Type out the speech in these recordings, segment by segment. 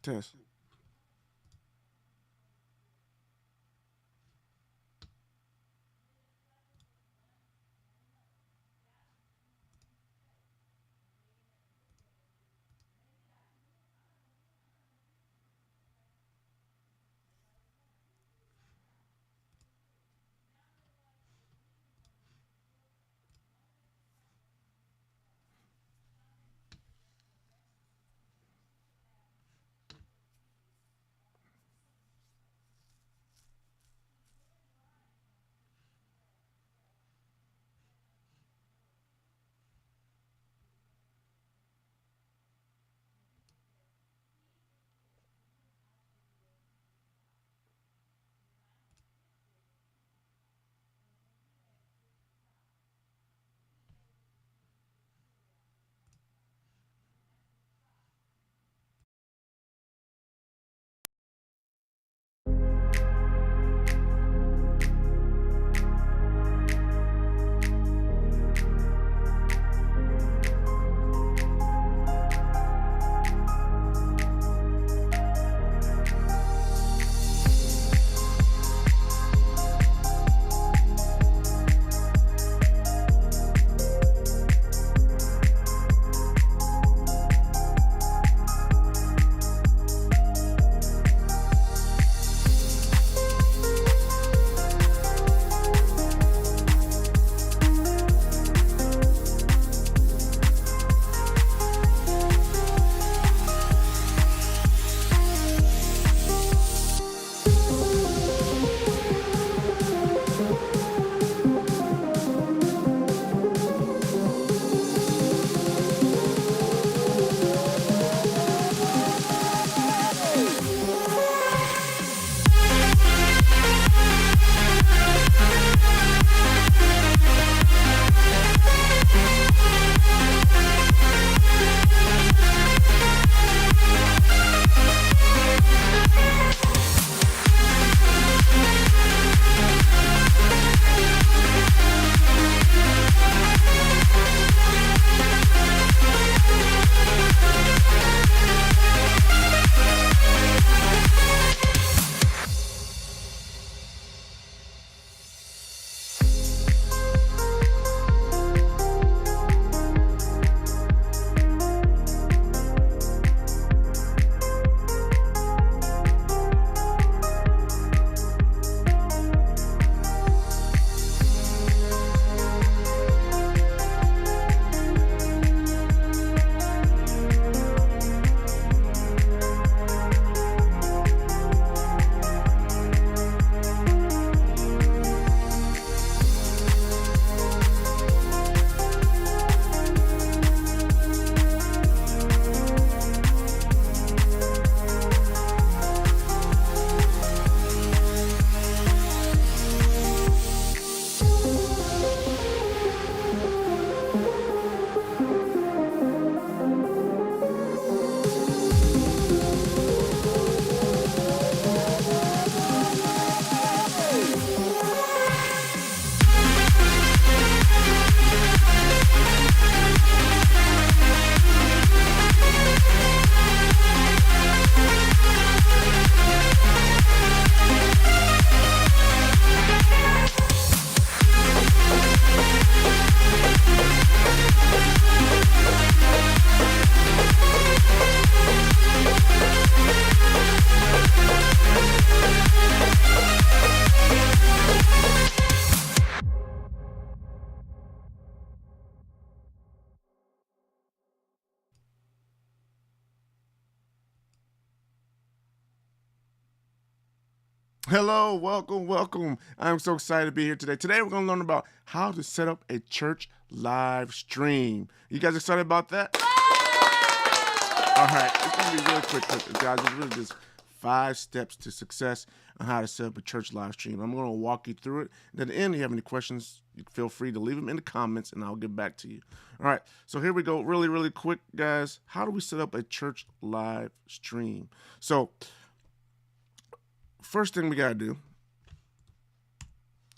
Test. Hello, welcome. I'm so excited to be here today. Today we're going to learn about how to set up a church live stream. You guys excited about that? All right, it's going to be really quick, guys. It's really just 5 steps to success on how to set up a church live stream. I'm going to walk you through it. And at the end, if you have any questions, you feel free to leave them in the comments and I'll get back to you. All right, so here we go. Really quick, guys. How do we set up a church live stream? So, first thing we got to do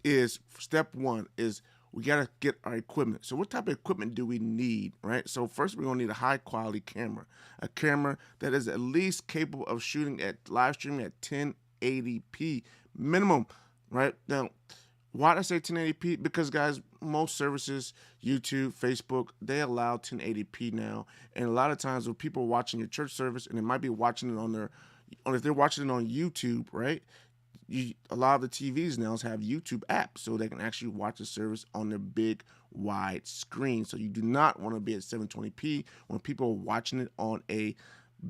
is step one is we got to get our equipment. So what type of equipment do we need, right? So first we're going to need a high quality camera, a camera that is at least capable of shooting at live streaming at 1080p minimum, right? Now, why did I say 1080p? Because guys, most services, YouTube, Facebook, they allow 1080p now. And a lot of times when people are watching your church service and they might be watching it if they're watching it on YouTube, right? A lot of the TVs now have YouTube apps, so they can actually watch the service on their big wide screen. So you do not want to be at 720p when people are watching it on a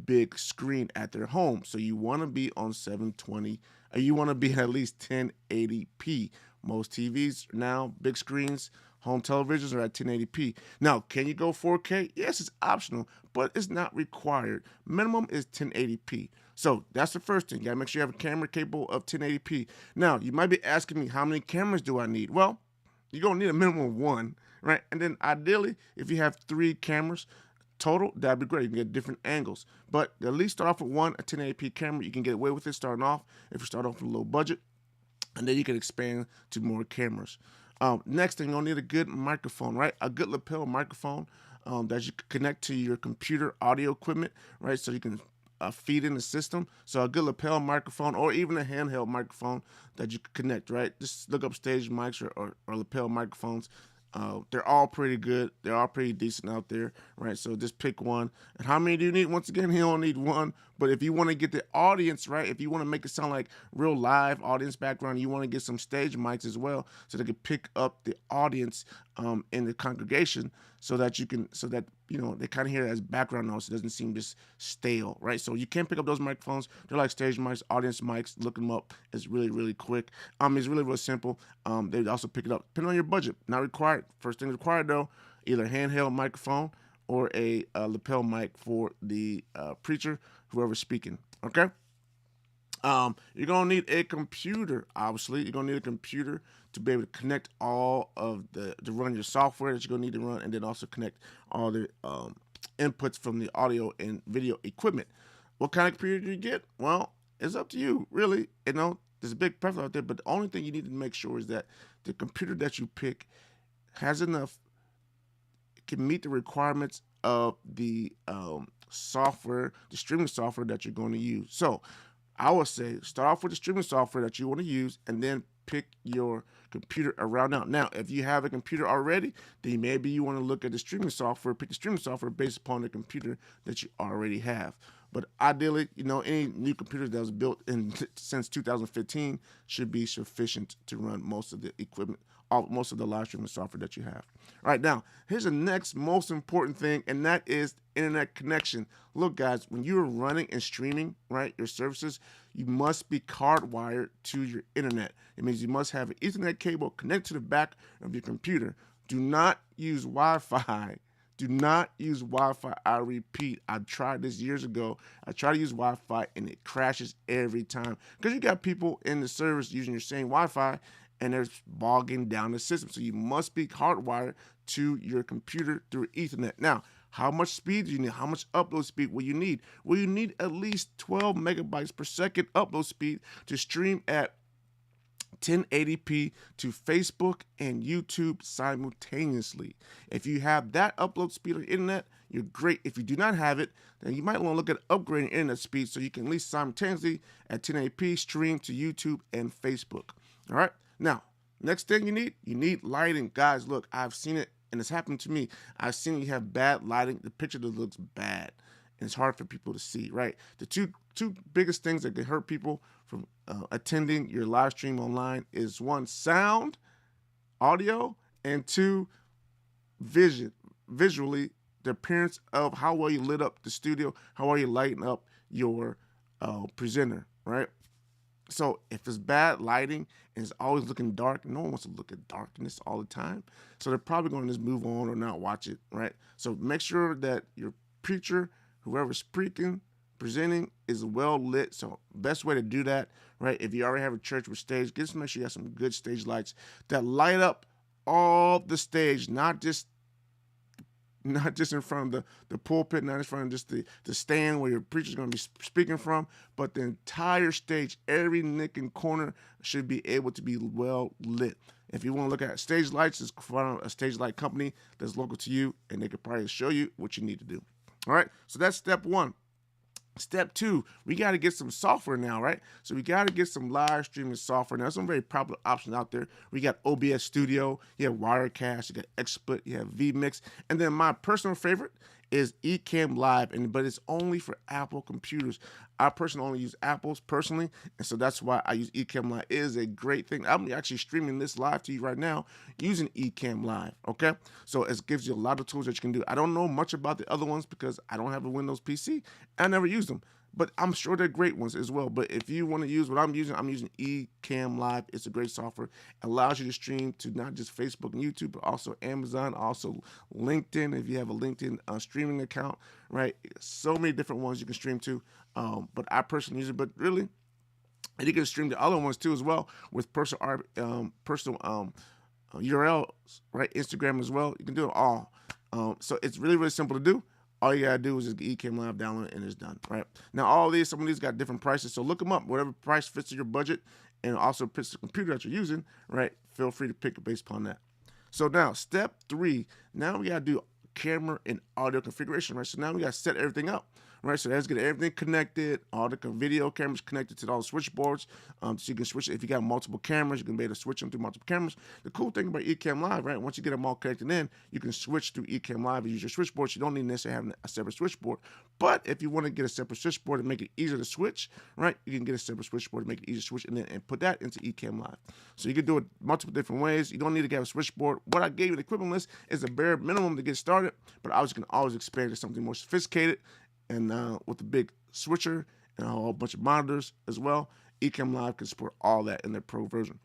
big screen at their home. So you want to be on 720, or you want to be at least 1080p. Most TVs now, big screens, home televisions are at 1080p. Now, can you go 4K? Yes, it's optional, but it's not required. Minimum is 1080p. So that's the first thing. You gotta make sure you have a camera capable of 1080p. Now, you might be asking me, how many cameras do I need? Well, you're gonna need a minimum of one, right? And then ideally, if you have 3 cameras total, that'd be great. You can get different angles. But at least start off with one, a 1080p camera. You can get away with it starting off if you start off with a low budget, and then you can expand to more cameras. Next thing, you're gonna need a good microphone, right? A good lapel microphone that you can connect to your computer audio equipment, right? So you can feed in the system. So a good lapel microphone or even a handheld microphone that you can connect, right? Just look up stage mics or lapel microphones. They're all pretty good. They're all pretty decent out there, right? So just pick one. And how many do you need? Once again, you don't need one. But if you want to get the audience, right? If you want to make it sound like real live audience background, you want to get some stage mics as well, so they can pick up the audience in the congregation, so that they kind of hear it as background noise. It doesn't seem just stale, right? So you can pick up those microphones. They're like stage mics, audience mics. Look them up. It's really quick. It's really simple. They also pick it up depending on your budget. Not required. First thing required though, either handheld microphone or a lapel mic for the preacher, whoever's speaking. Okay. You're gonna need a computer. Obviously, you're gonna need a computer to be able to connect all of to run your software that you're gonna need to run, and then also connect all the inputs from the audio and video equipment. What kind of computer do you get? Well, it's up to you, really. There's a big preference out there, but the only thing you need to make sure is that the computer that you pick has enough, can meet the requirements of the software, the streaming software that you're going to use. So I would say start off with the streaming software that you want to use, and then pick your computer around now. Now, if you have a computer already, then maybe you want to look at the streaming software, pick the streaming software based upon the computer that you already have. But ideally, any new computer that was built since 2015 should be sufficient to run most of the equipment, most of the live streaming software that you have. All right, now here's the next most important thing, and that is internet connection. Look, guys, when you're running and streaming, right, your services, you must be hardwired to your internet. It means you must have an Ethernet cable connected to the back of your computer. Do not use Wi-Fi. Do not use Wi-Fi. I repeat, I tried this years ago. I tried to use Wi-Fi and it crashes every time because you got people in the service using your same Wi-Fi and they're bogging down the system. So you must be hardwired to your computer through Ethernet. Now, how much speed do you need? How much upload speed will you need? Well, you need at least 12 megabytes per second upload speed to stream at 1080p to Facebook and YouTube simultaneously. If you have that upload speed on the internet, you're great. If you do not have it, then you might want to look at upgrading internet speed so you can at least simultaneously at 1080p stream to YouTube and Facebook. All right. Now, next thing you need lighting. Guys, look, I've seen it and it's happened to me. I've seen you have bad lighting. The picture that looks bad. And it's hard for people to see, right? The two biggest things that can hurt people from attending your live stream online is one, sound, audio, and two, visually, the appearance of how well you lit up the studio, how well you lighten up your presenter, right? So if it's bad lighting and it's always looking dark, no one wants to look at darkness all the time. So they're probably going to just move on or not watch it, right? So make sure that your preacher, whoever's speaking, presenting, is well lit. So best way to do that, right? If you already have a church with stage, just make sure you have some good stage lights that light up all the stage, not just in front of the pulpit, not in front of just the stand where your preacher's going to be speaking from, but the entire stage, every nick and corner should be able to be well lit. If you want to look at stage lights, just find a stage light company that's local to you, and they can probably show you what you need to do. All right, so that's step one. Step two, we got to get some software now, right? So we got to get some live streaming software. Now, there's some very popular options out there. We got OBS Studio, you have Wirecast, you got XSplit, you have vMix, and then my personal favorite is Ecamm Live, but it's only for Apple computers. I personally only use Apples personally, and so that's why I use Ecamm Live. It is a great thing. I'm actually streaming this live to you right now using Ecamm Live, okay? So it gives you a lot of tools that you can do. I don't know much about the other ones because I don't have a Windows PC. I never use them, but I'm sure they're great ones as well. But if you want to use what I'm using Ecamm Live. It's a great software. It allows you to stream to not just Facebook and YouTube, but also Amazon, also LinkedIn. If you have a LinkedIn streaming account, right? So many different ones you can stream to. But I personally use it. But really, and you can stream the other ones too as well with personal URLs, right? Instagram as well. You can do it all. So it's really, really simple to do. All you gotta do is just get Ecamm Live, download it, and it's done, right? Now, some of these got different prices, so look them up. Whatever price fits your budget and also fits the computer that you're using, right? Feel free to pick it based upon that. So now, step three, now we gotta do camera and audio configuration, right? So now we gotta set everything up, right? So let's get everything connected, all the video cameras connected to all the switchboards. So you can switch it. If you got multiple cameras, you can be able to switch them through multiple cameras. The cool thing about Ecamm Live, right? Once you get them all connected in, you can switch through Ecamm Live and use your switchboards. You don't need necessarily having a separate switchboard. But if you want to get a separate switchboard and make it easier to switch, right? You can get a separate switchboard to make it easier to switch and put that into Ecamm Live. So you can do it multiple different ways. You don't need to have a switchboard. What I gave you the equipment list is a bare minimum to get started, but I was going to always expand to something more sophisticated and with a big switcher and a whole bunch of monitors as well. Ecamm Live can support all that in their pro version.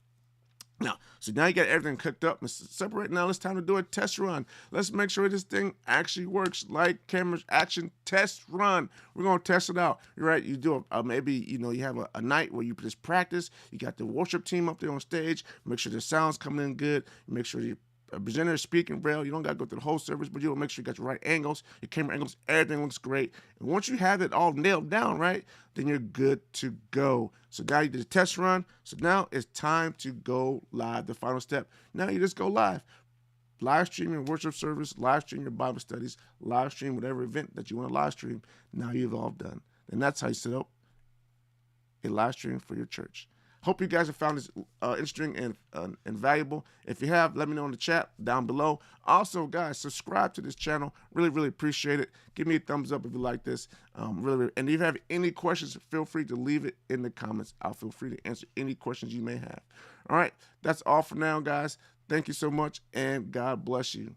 So now you got everything cooked up and separate. Now it's time to do a test run. Let's make sure this thing actually works. Like, cameras, action, test run. We're going to test it out. You're right. You do maybe, you have a night where you just practice. You got the worship team up there on stage. Make sure the sound's coming in good. Make sure your presenter is speaking well. You don't got to go through the whole service, but you want to make sure you got your right angles, your camera angles, everything looks great. And once you have it all nailed down, right, then you're good to go. So now you did a test run. So now it's time to go live, the final step. Now you just go live. Live stream your worship service, live stream your Bible studies, live stream whatever event that you want to live stream. Now you've all done. And that's how you set up a live stream for your church. Hope you guys have found this interesting and valuable. If you have, let me know in the chat down below. Also, guys, subscribe to this channel. Really, really appreciate it. Give me a thumbs up if you like this. Really, and if you have any questions, feel free to leave it in the comments. I'll feel free to answer any questions you may have. All right, that's all for now, guys. Thank you so much, and God bless you.